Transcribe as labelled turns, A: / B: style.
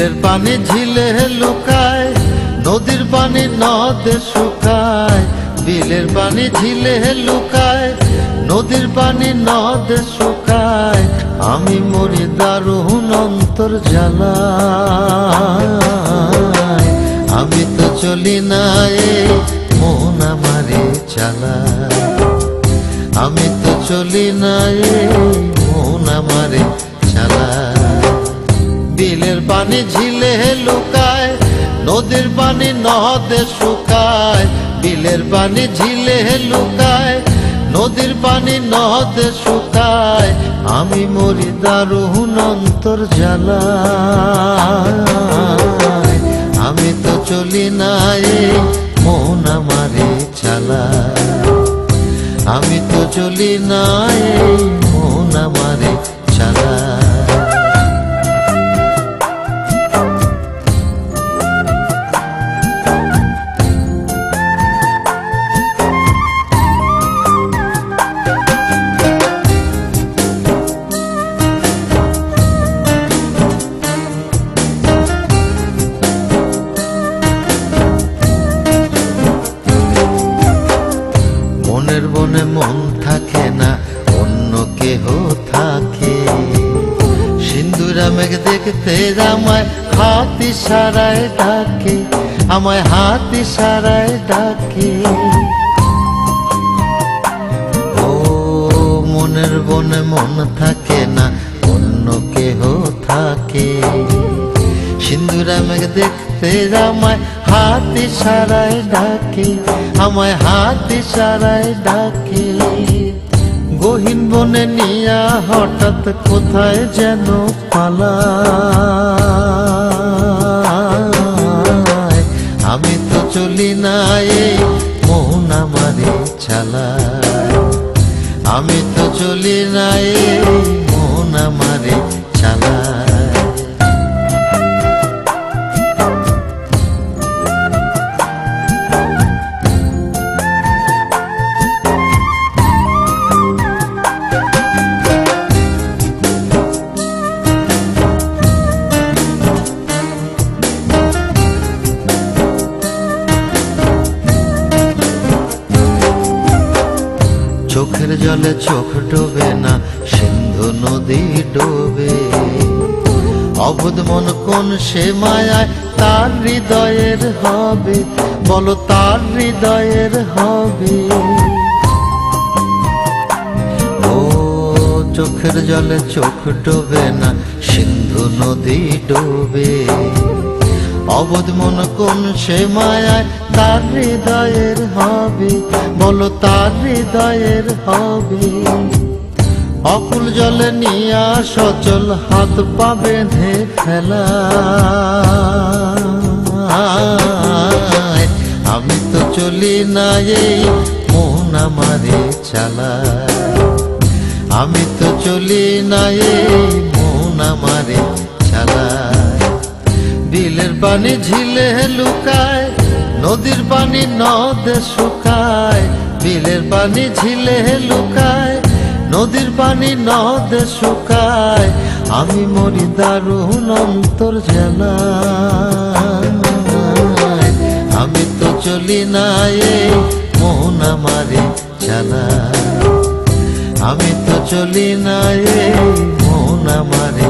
A: বিলের পানি ঝিলে লুকায়, নদীর পানি নদে শুকায়। বিলের পানি ঝিলে লুকায়, নদীর পানি নদে শুকায়। আমি মরি দারুণ অন্তর জ্বালায়। আমি তো চলি না এই মন আমারে চালায়। আমি তো চলি না এই মন আমারে চালায়। বিলের পানি ঝিলে লুকায়, নদীর পানি নদে শুকায়। বিলের পানি ঝিলে লুকায়, নদীর পানি নদে শুকায়। আমি মরি দারুণ অন্তর জ্বালায়। আমি তো চলি না এই মন আমারে চালায়। আমি তো চলি না এই মন আমারে চালায়। মনের বনে মন থাকে না, অন্য কেহ থাকে। সিন্দুরা মেঘ দেখতে আমায় হাত ইশারায় ডাকে, আমায় হাত ইশারায় ডাকে। ও মনের বনে মন থাকে না, অন্য কেহ থাকে। সিন্দুরা মেঘ দেখতে আমায় হাত ইশারায় ডাকে, আমায় হাত ইশারায় ডাকে। গহীন বনে নিয়া হঠাৎ কোথায় যেন পালায়। আমি তো চলি না এই মন আমারে চালায়। আমি তো চলি না এই মন আমারে চালায়। চোখের জলে চোখ ডোবে না, সিন্ধু নদী ডোবে। অবুধ মন কোন সে মায়ায় তার হৃদয়ের হবে, বলো তার হৃদয়ের হবে। ও চোখের জলে চোখ ডোবে না, সিন্ধু নদী ডোবে। অবুধ মন কোন সে মায়ায় তার হৃদয়ের হবে, বলো তার হৃদয়ের হবে। অকুল জলে নিয়া সচল হাত পা বেঁধে ফেলা। আমি তো চলি না এই মন আমারে চালায়। আমি তো চলি না এই মন আমারে চালায়। বিলের পানি ঝিলে লুকায়, নদীর পানি নদে শুকায়। বিলের পানি ঝিলে লুকায়, নদীর পানি নদে শুকায়। আমি মরি দারুণ অন্তর জ্বালায়। আমি তো চলি না এই মন আমারে চালায়। আমি তো চলি না এই মন আমারে